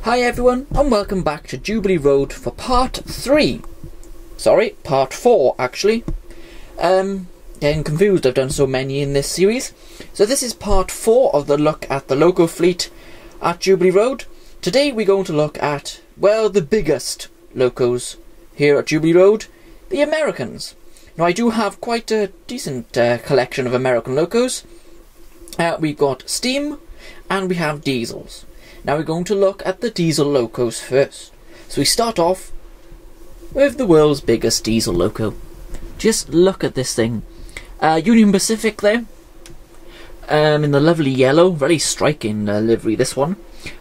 Hi everyone, and welcome back to Jubilee Road for part 3. Sorry, part 4 actually. Getting confused, I've done so many in this series. So this is part 4 of the look at the loco fleet at Jubilee Road. Today we're going to look at, well, the biggest locos here at Jubilee Road, the Americans. Now I do have quite a decent collection of American locos. We've got steam and we have diesels. Now we're going to look at the diesel locos first. So we start off with the world's biggest diesel loco. Just look at this thing. Union Pacific there. In the lovely yellow, very striking livery this one.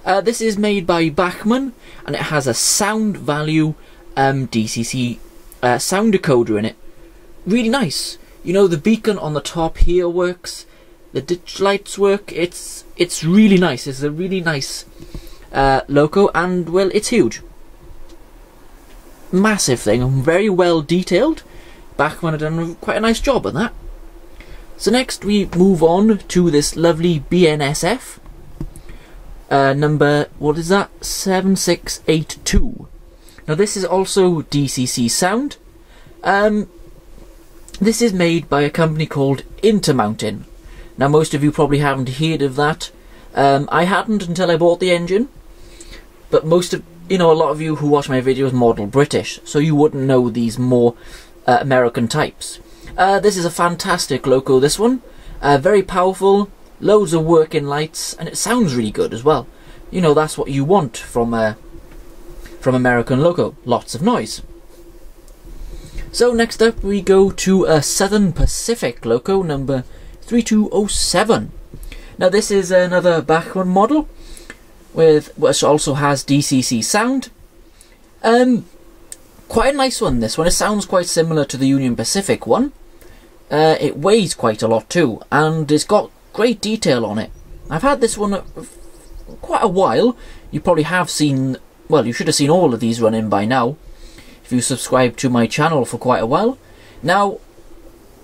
This is made by Bachmann and it has a sound value DCC sound decoder in it. Really nice. You know, the beacon on the top here works. The ditch lights work. It's really nice. It's a really nice loco, and well, it's huge. Massive thing, very well detailed. Bachmann had done quite a nice job on that. So next we move on to this lovely BNSF. Number, what is that? 7682. Now this is also DCC sound. This is made by a company called Intermountain. Now most of you probably haven't heard of that. I hadn't until I bought the engine. But most of, a lot of you who watch my videos model British, so you wouldn't know these more American types. This is a fantastic loco, this one. Very powerful, loads of working lights, and it sounds really good as well. You know, that's what you want from American loco, lots of noise. So next up we go to a Southern Pacific loco, number 3207. Now this is another Bachmann model which also has DCC sound. Quite a nice one, this one. It sounds quite similar to the Union Pacific one. It weighs quite a lot too, and it's got great detail on it. I've had this one quite a while. You probably have seen, well, you should have seen all of these running by now if you subscribe to my channel for quite a while. Now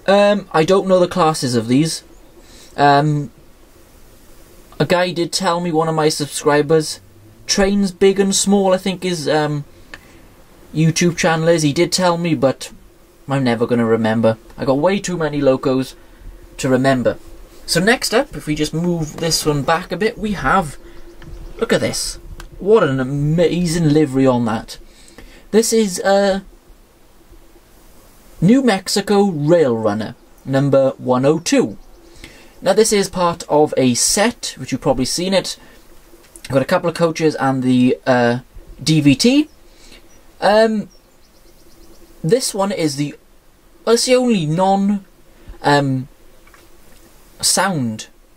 I don't know the classes of these. A guy did tell me, one of my subscribers, Trains Big and Small I think his YouTube channel is. He did tell me, but I'm never going to remember. I got way too many locos to remember. So next up, if we just move this one back a bit, we have, look at this. What an amazing livery on that. This is New Mexico Rail Runner, number 102. Now this is part of a set, which you've probably seen it. I've got a couple of coaches and the DVT. This one is it's the only non-sound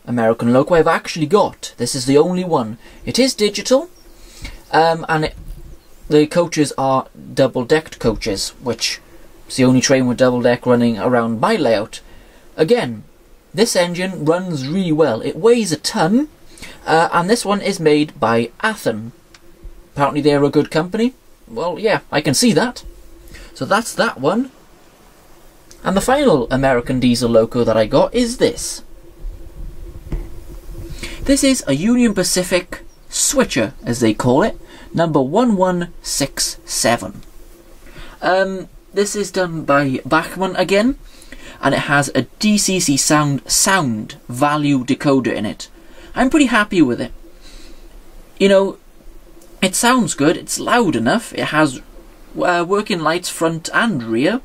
American loco I've actually got. This is the only one. It is digital, and the coaches are double-decked coaches, which is the only train with double-deck running around my layout. Again, this engine runs really well. It weighs a ton, and this one is made by Athen. Apparently they're a good company. Well, yeah, I can see that. So that's that one. And the final American diesel loco that I got is this. This is a Union Pacific switcher, as they call it, number 1167. This is done by Bachmann again, and it has a DCC sound value decoder in it. I'm pretty happy with it. You know, it sounds good, it's loud enough, it has working lights front and rear.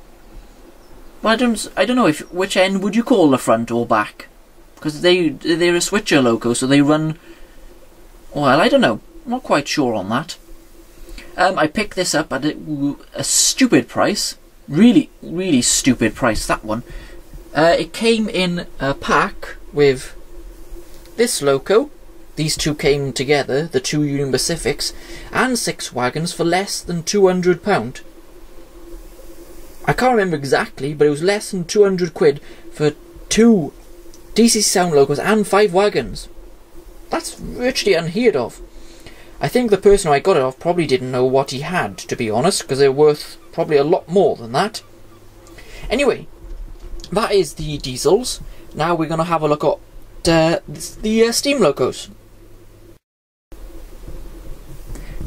But I don't know which end would you call the front or back? Because they're a switcher loco, so they run, well, I don't know, I'm not quite sure on that. I picked this up at a stupid price. Really, really stupid price, that one. It came in a pack with this loco. These two came together, the two Union Pacifics, and 6 wagons for less than £200. I can't remember exactly, but it was less than 200 quid for 2 DC sound locos and 5 wagons. That's virtually unheard of. I think the person I got it off probably didn't know what he had, to be honest, because they're worth probably a lot more than that. Anyway, that is the diesels. Now we're going to have a look at the steam locos.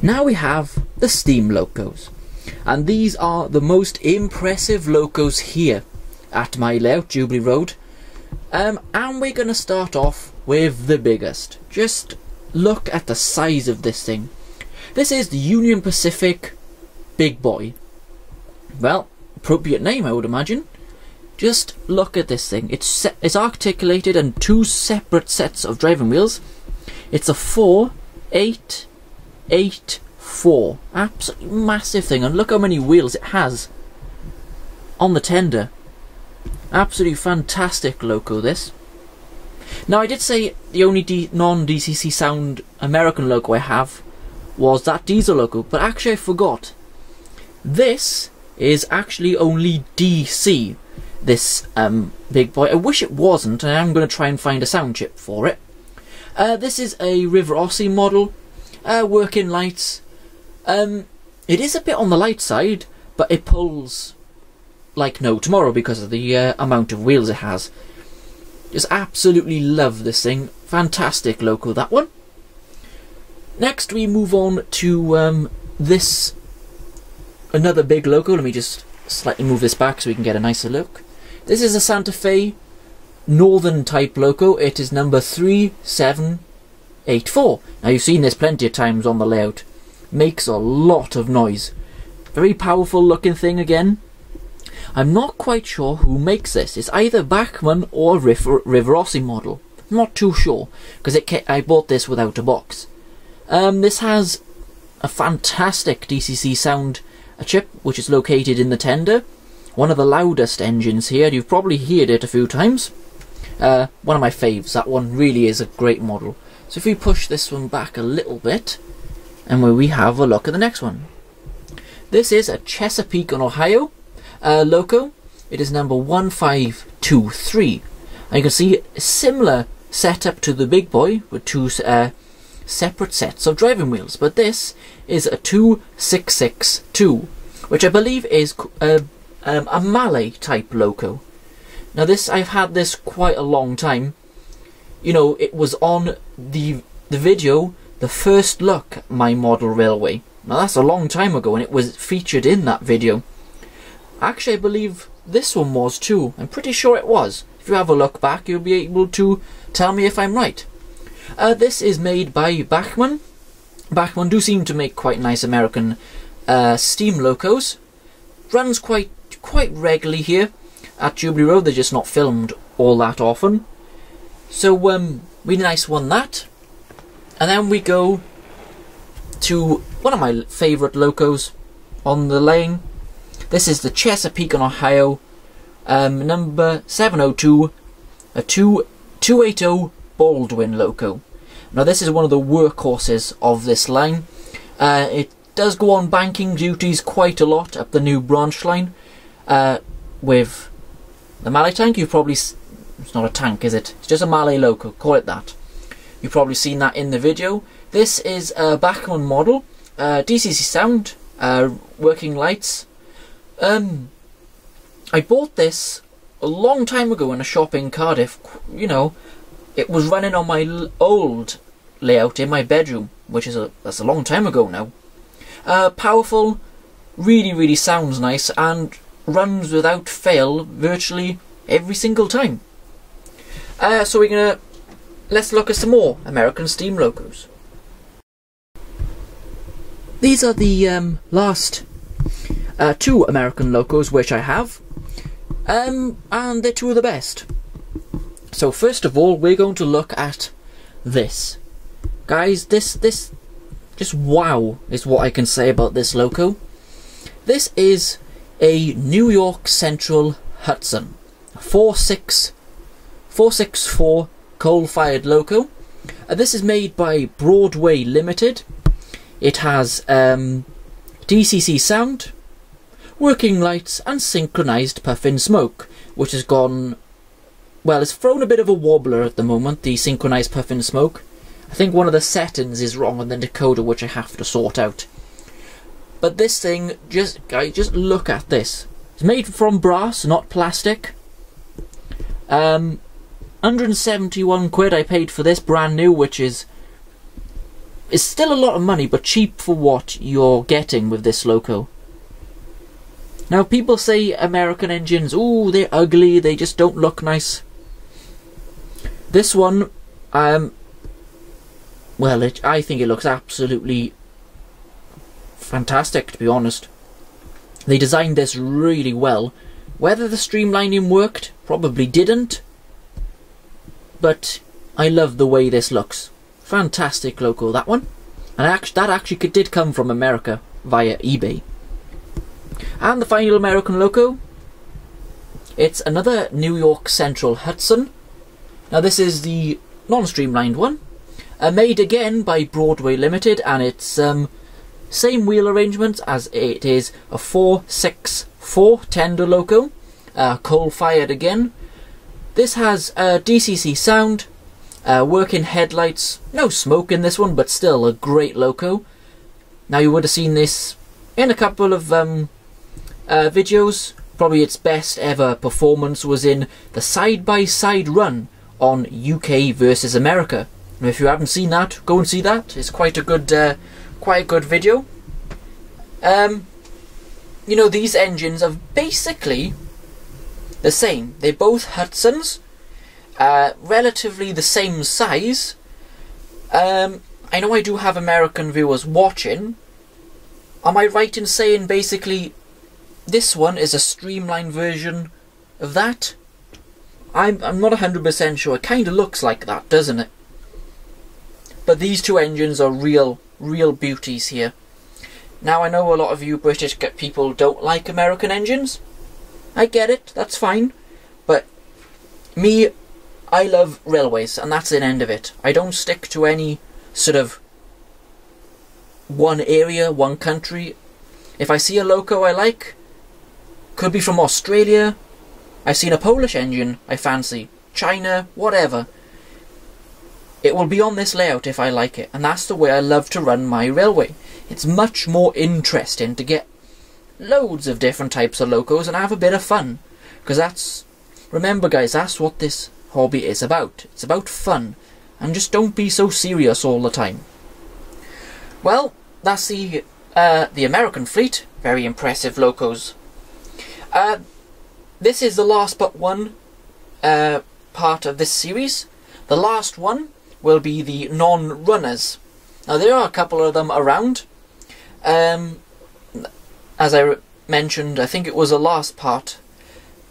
Now we have the steam locos, and these are the most impressive locos here at my layout, Jubilee Road. And we're going to start off with the biggest. Just look at the size of this thing. This is the Union Pacific Big Boy. Well, appropriate name, I would imagine. Just look at this thing. It's articulated in two separate sets of driving wheels. It's a 4-8-8-4. Absolutely massive thing. And look how many wheels it has on the tender. Absolutely fantastic loco, this. Now, I did say the only non-DCC sound American loco I have was that diesel loco, but actually I forgot. This is actually only DC, this big boy. I wish it wasn't, and I'm going to try and find a sound chip for it. This is a River Aussie model, working lights. It is a bit on the light side, but it pulls like no tomorrow because of the amount of wheels it has. Just absolutely love this thing. Fantastic loco, that one. Next we move on to this, another big loco. Let me just slightly move this back so we can get a nicer look. This is a Santa Fe Northern type loco. It is number 3784. Now, you've seen this plenty of times on the layout. Makes a lot of noise. Very powerful looking thing again. I'm not quite sure who makes this. It's either Bachmann or River Aussie model. I'm not too sure, because I bought this without a box. This has a fantastic DCC sound chip, which is located in the tender. One of the loudest engines here. You've probably heard it a few times. One of my faves. That one really is a great model. So if we push this one back a little bit, and where we have a look at the next one. This is a Chesapeake on Ohio loco. It is number 1523. And you can see a similar setup to the big boy with two separate sets of driving wheels, but this is a 2662, which I believe is a Malay type loco. Now, this, I've had this quite a long time. You know, it was on the video, the first look at my model railway. Now, that's a long time ago, and it was featured in that video. Actually, I believe this one was too. I'm pretty sure it was. If you have a look back, you'll be able to tell me if I'm right. This is made by Bachmann. Bachmann do seem to make quite nice American steam locos. Runs quite regularly here at Jubilee Road. They're just not filmed all that often. So really nice one, that. And then we go to one of my favourite locos on the lane. This is the Chesapeake on Ohio, number 702, a 280 Baldwin loco. Now, this is one of the workhorses of this line. It does go on banking duties quite a lot up the new branch line. With the Malay tank, you've probably... It's not a tank, is it? It's just a Malay loco, call it that. You've probably seen that in the video. This is a Bachmann model, DCC sound, working lights. I bought this a long time ago in a shop in Cardiff. You know, it was running on my old layout in my bedroom, which is that's a long time ago now. Powerful, really sounds nice, and runs without fail virtually every single time. So let's look at some more American steam locos. These are the last two American locos which I have, and they're two of the best. So first of all, we're going to look at this. Guys, this just wow is what I can say about this loco. This is a New York Central Hudson 464 coal-fired loco. This is made by Broadway Limited. It has DCC sound, working lights, and synchronized puff-in smoke, which has gone... Well, it's thrown a bit of a wobbler at the moment, the synchronized puff-in smoke. I think one of the settings is wrong on the decoder, which I have to sort out. But this thing, guys, just look at this. It's made from brass, not plastic. 171 quid I paid for this, brand new, which is It's still a lot of money, but cheap for what you're getting with this loco. Now, people say American engines, oh, they're ugly, they just don't look nice. This one, well, I think it looks absolutely fantastic, to be honest. They designed this really well. Whether the streamlining worked, probably didn't. But I love the way this looks. Fantastic loco, that one. And that actually did come from America via eBay. And the final American loco, it's another New York Central Hudson. Now this is the non-streamlined one, made again by Broadway Limited, and it's same wheel arrangement as it is a 464 tender loco, coal-fired again. This has DCC sound, working headlights, no smoke in this one, but still a great loco. Now you would have seen this in a couple of videos. Probably its best ever performance was in the side-by-side run on UK versus America. And if you haven't seen that, go and see that. It's quite a good video. You know, these engines are basically the same. They're both Hudsons, relatively the same size. I know I do have American viewers watching. Am I right in saying basically this one is a streamlined version of that? I'm not 100% sure. It kind of looks like that, doesn't it? But these two engines are real beauties here. Now, I know a lot of you British people don't like American engines. I get it, that's fine. But me, I love railways, and that's the end of it. I don't stick to any sort of one area, one country. If I see a loco I like, could be from Australia, I've seen a Polish engine I fancy, China, whatever. It will be on this layout if I like it, and that's the way I love to run my railway. It's much more interesting to get loads of different types of locos and have a bit of fun. Because that's, remember guys, that's what this hobby is about. It's about fun, and just don't be so serious all the time. Well, that's the American fleet. Very impressive locos. This is the last but one part of this series. The last one will be the non-runners. Now there are a couple of them around. As I mentioned, I think it was the last part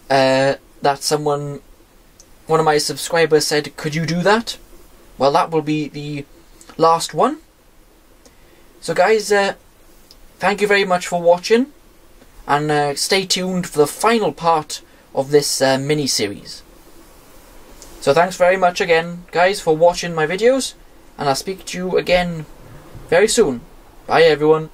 that one of my subscribers said, could you do that? Well, that will be the last one. So guys, thank you very much for watching, and stay tuned for the final part of this mini-series. So thanks very much again, guys, for watching my videos, and I'll speak to you again very soon. Bye everyone.